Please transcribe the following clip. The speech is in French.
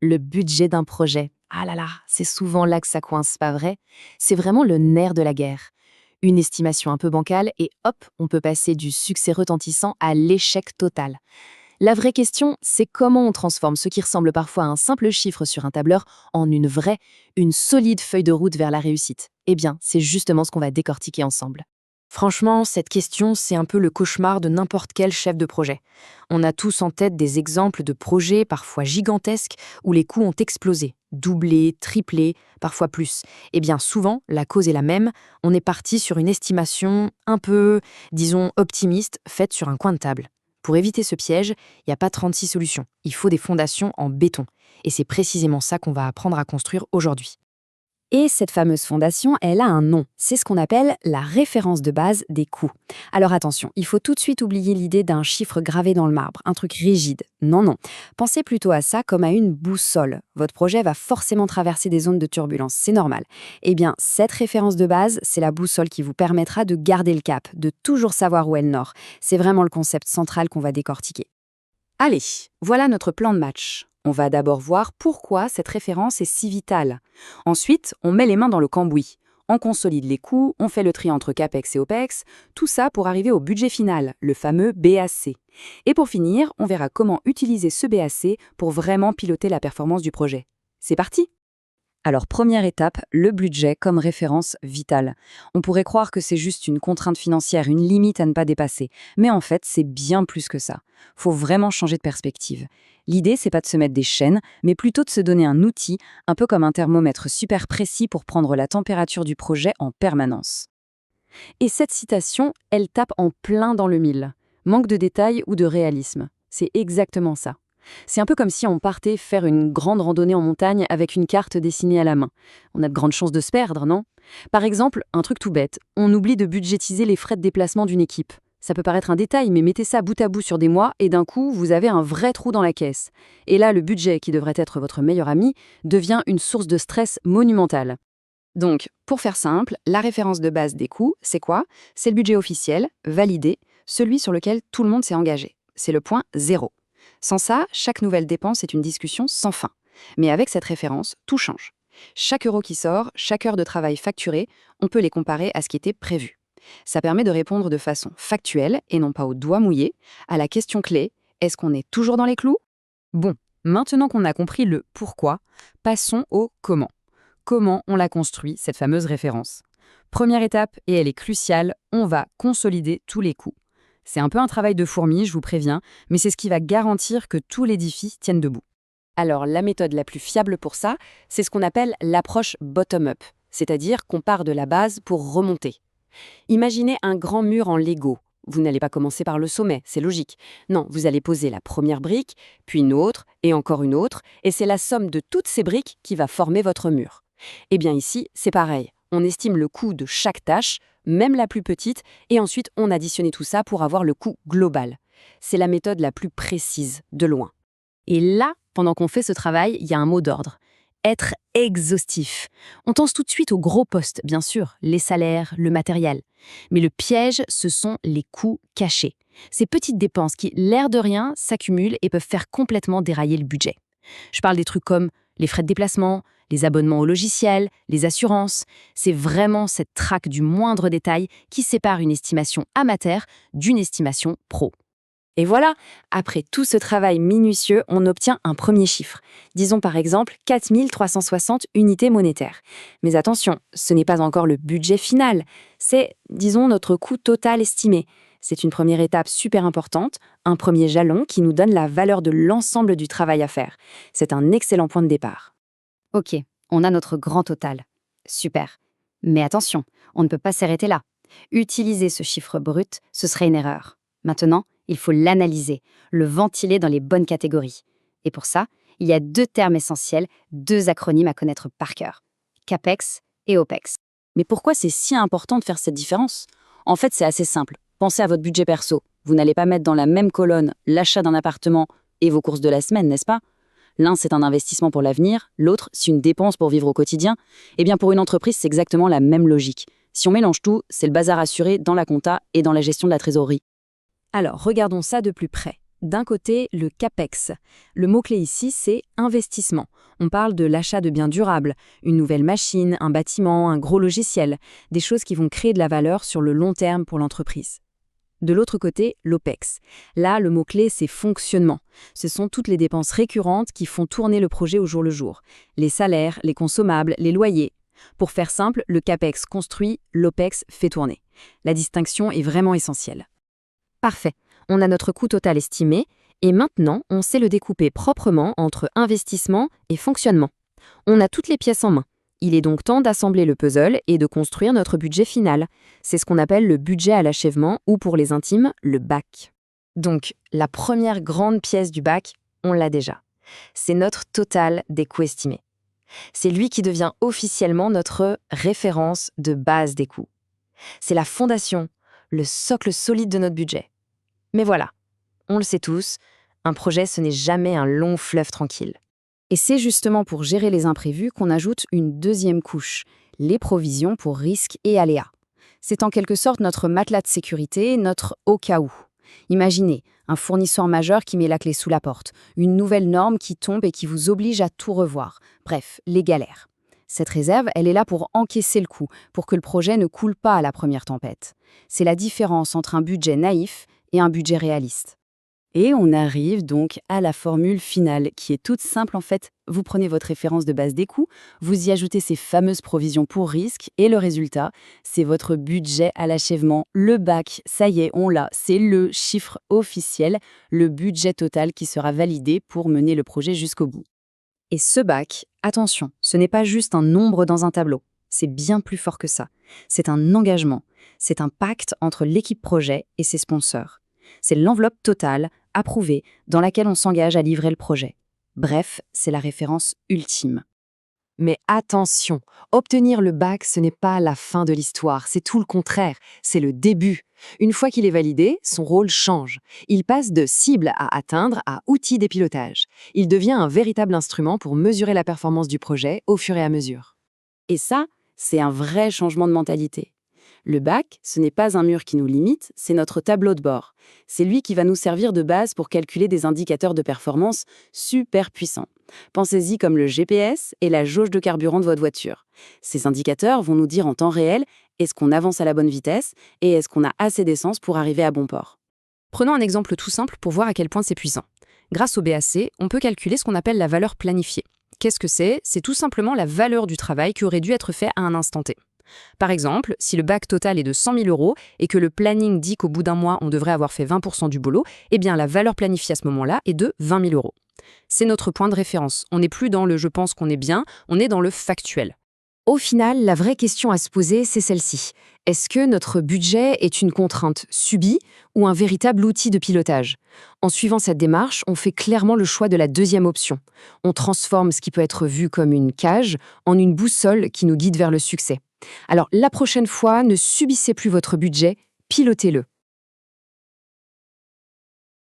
Le budget d'un projet. Ah là là, c'est souvent là que ça coince, pas vrai? C'est vraiment le nerf de la guerre. Une estimation un peu bancale et hop, on peut passer du succès retentissant à l'échec total. La vraie question, c'est comment on transforme ce qui ressemble parfois à un simple chiffre sur un tableur en une solide feuille de route vers la réussite. Eh bien, c'est justement ce qu'on va décortiquer ensemble. Franchement, cette question, c'est un peu le cauchemar de n'importe quel chef de projet. On a tous en tête des exemples de projets parfois gigantesques où les coûts ont explosé, doublé, triplé, parfois plus. Et bien souvent, la cause est la même, on est parti sur une estimation un peu, disons, optimiste, faite sur un coin de table. Pour éviter ce piège, il n'y a pas 36 solutions, il faut des fondations en béton. Et c'est précisément ça qu'on va apprendre à construire aujourd'hui. Et cette fameuse fondation, elle a un nom. C'est ce qu'on appelle la référence de base des coûts. Alors attention, il faut tout de suite oublier l'idée d'un chiffre gravé dans le marbre, un truc rigide. Non, non. Pensez plutôt à ça comme à une boussole. Votre projet va forcément traverser des zones de turbulence, c'est normal. Eh bien, cette référence de base, c'est la boussole qui vous permettra de garder le cap, de toujours savoir où est le nord. C'est vraiment le concept central qu'on va décortiquer. Allez, voilà notre plan de match. On va d'abord voir pourquoi cette référence est si vitale. Ensuite, on met les mains dans le cambouis. On consolide les coûts, on fait le tri entre CAPEX et OPEX, tout ça pour arriver au budget final, le fameux BAC. Et pour finir, on verra comment utiliser ce BAC pour vraiment piloter la performance du projet. C'est parti! Alors, première étape, le budget comme référence vitale. On pourrait croire que c'est juste une contrainte financière, une limite à ne pas dépasser. Mais en fait, c'est bien plus que ça. Faut vraiment changer de perspective. L'idée, c'est pas de se mettre des chaînes, mais plutôt de se donner un outil, un peu comme un thermomètre super précis pour prendre la température du projet en permanence. Et cette citation, elle tape en plein dans le mille. Manque de détails ou de réalisme. C'est exactement ça. C'est un peu comme si on partait faire une grande randonnée en montagne avec une carte dessinée à la main. On a de grandes chances de se perdre, non? Par exemple, un truc tout bête, on oublie de budgétiser les frais de déplacement d'une équipe. Ça peut paraître un détail, mais mettez ça bout à bout sur des mois et d'un coup, vous avez un vrai trou dans la caisse. Et là, le budget, qui devrait être votre meilleur ami, devient une source de stress monumentale. Donc, pour faire simple, la référence de base des coûts, c'est quoi? C'est le budget officiel, validé, celui sur lequel tout le monde s'est engagé. C'est le point zéro. Sans ça, chaque nouvelle dépense est une discussion sans fin. Mais avec cette référence, tout change. Chaque euro qui sort, chaque heure de travail facturée, on peut les comparer à ce qui était prévu. Ça permet de répondre de façon factuelle, et non pas au doigt mouillé, à la question clé, est-ce qu'on est toujours dans les clous? Bon, maintenant qu'on a compris le pourquoi, passons au comment. Comment on la construit, cette fameuse référence? Première étape, et elle est cruciale, on va consolider tous les coûts. C'est un peu un travail de fourmi, je vous préviens, mais c'est ce qui va garantir que tout l'édifice tienne debout. Alors, la méthode la plus fiable pour ça, c'est ce qu'on appelle l'approche bottom-up, c'est-à-dire qu'on part de la base pour remonter. Imaginez un grand mur en Lego. Vous n'allez pas commencer par le sommet, c'est logique. Non, vous allez poser la première brique, puis une autre, et encore une autre, et c'est la somme de toutes ces briques qui va former votre mur. Eh bien ici, c'est pareil. On estime le coût de chaque tâche, même la plus petite, et ensuite on additionne tout ça pour avoir le coût global. C'est la méthode la plus précise, de loin. Et là, pendant qu'on fait ce travail, il y a un mot d'ordre. Être exhaustif. On pense tout de suite aux gros postes, bien sûr, les salaires, le matériel. Mais le piège, ce sont les coûts cachés. Ces petites dépenses qui, l'air de rien, s'accumulent et peuvent faire complètement dérailler le budget. Je parle des trucs comme les frais de déplacement, les abonnements au logiciel, les assurances. C'est vraiment cette traque du moindre détail qui sépare une estimation amateur d'une estimation pro. Et voilà, après tout ce travail minutieux, on obtient un premier chiffre. Disons par exemple 4360 unités monétaires. Mais attention, ce n'est pas encore le budget final. C'est, disons, notre coût total estimé. C'est une première étape super importante, un premier jalon qui nous donne la valeur de l'ensemble du travail à faire. C'est un excellent point de départ. Ok, on a notre grand total. Super. Mais attention, on ne peut pas s'arrêter là. Utiliser ce chiffre brut, ce serait une erreur. Maintenant, il faut l'analyser, le ventiler dans les bonnes catégories. Et pour ça, il y a deux termes essentiels, deux acronymes à connaître par cœur. CAPEX et OPEX. Mais pourquoi c'est si important de faire cette différence? En fait, c'est assez simple. Pensez à votre budget perso. Vous n'allez pas mettre dans la même colonne l'achat d'un appartement et vos courses de la semaine, n'est-ce pas? L'un, c'est un investissement pour l'avenir, l'autre, c'est une dépense pour vivre au quotidien. Eh bien, pour une entreprise, c'est exactement la même logique. Si on mélange tout, c'est le bazar assuré dans la compta et dans la gestion de la trésorerie. Alors, regardons ça de plus près. D'un côté, le CAPEX. Le mot-clé ici, c'est investissement. On parle de l'achat de biens durables, une nouvelle machine, un bâtiment, un gros logiciel, des choses qui vont créer de la valeur sur le long terme pour l'entreprise. De l'autre côté, l'OPEX. Là, le mot-clé, c'est fonctionnement. Ce sont toutes les dépenses récurrentes qui font tourner le projet au jour le jour. Les salaires, les consommables, les loyers. Pour faire simple, le CAPEX construit, l'OPEX fait tourner. La distinction est vraiment essentielle. Parfait. On a notre coût total estimé, et maintenant, on sait le découper proprement entre investissement et fonctionnement. On a toutes les pièces en main. Il est donc temps d'assembler le puzzle et de construire notre budget final. C'est ce qu'on appelle le budget à l'achèvement ou pour les intimes, le BAC. Donc, la première grande pièce du BAC, on l'a déjà. C'est notre total des coûts estimés. C'est lui qui devient officiellement notre référence de base des coûts. C'est la fondation, le socle solide de notre budget. Mais voilà, on le sait tous, un projet ce n'est jamais un long fleuve tranquille. Et c'est justement pour gérer les imprévus qu'on ajoute une deuxième couche, les provisions pour risques et aléas. C'est en quelque sorte notre matelas de sécurité, notre au cas où. Imaginez, un fournisseur majeur qui met la clé sous la porte, une nouvelle norme qui tombe et qui vous oblige à tout revoir. Bref, les galères. Cette réserve, elle est là pour encaisser le coup, pour que le projet ne coule pas à la première tempête. C'est la différence entre un budget naïf et un budget réaliste. Et on arrive donc à la formule finale, qui est toute simple en fait. Vous prenez votre référence de base des coûts, vous y ajoutez ces fameuses provisions pour risque, et le résultat, c'est votre budget à l'achèvement, le BAC. Ça y est, on l'a, c'est le chiffre officiel, le budget total qui sera validé pour mener le projet jusqu'au bout. Et ce BAC, attention, ce n'est pas juste un nombre dans un tableau, c'est bien plus fort que ça. C'est un engagement, c'est un pacte entre l'équipe projet et ses sponsors. C'est l'enveloppe totale, approuvée, dans laquelle on s'engage à livrer le projet. Bref, c'est la référence ultime. Mais attention, obtenir le BAC, ce n'est pas la fin de l'histoire, c'est tout le contraire, c'est le début. Une fois qu'il est validé, son rôle change. Il passe de cible à atteindre à outil des pilotages. Il devient un véritable instrument pour mesurer la performance du projet au fur et à mesure. Et ça, c'est un vrai changement de mentalité. Le BAC, ce n'est pas un mur qui nous limite, c'est notre tableau de bord. C'est lui qui va nous servir de base pour calculer des indicateurs de performance super puissants. Pensez-y comme le GPS et la jauge de carburant de votre voiture. Ces indicateurs vont nous dire en temps réel est-ce qu'on avance à la bonne vitesse et est-ce qu'on a assez d'essence pour arriver à bon port. Prenons un exemple tout simple pour voir à quel point c'est puissant. Grâce au BAC, on peut calculer ce qu'on appelle la valeur planifiée. Qu'est-ce que c'est ? C'est tout simplement la valeur du travail qui aurait dû être fait à un instant T. Par exemple, si le BAC total est de 100 000 € et que le planning dit qu'au bout d'un mois, on devrait avoir fait 20% du boulot, eh bien la valeur planifiée à ce moment-là est de 20 000 €. C'est notre point de référence. On n'est plus dans le « je pense qu'on est bien », on est dans le factuel. Au final, la vraie question à se poser, c'est celle-ci. Est-ce que notre budget est une contrainte subie ou un véritable outil de pilotage ? En suivant cette démarche, on fait clairement le choix de la deuxième option. On transforme ce qui peut être vu comme une cage en une boussole qui nous guide vers le succès. Alors, la prochaine fois, ne subissez plus votre budget, pilotez-le.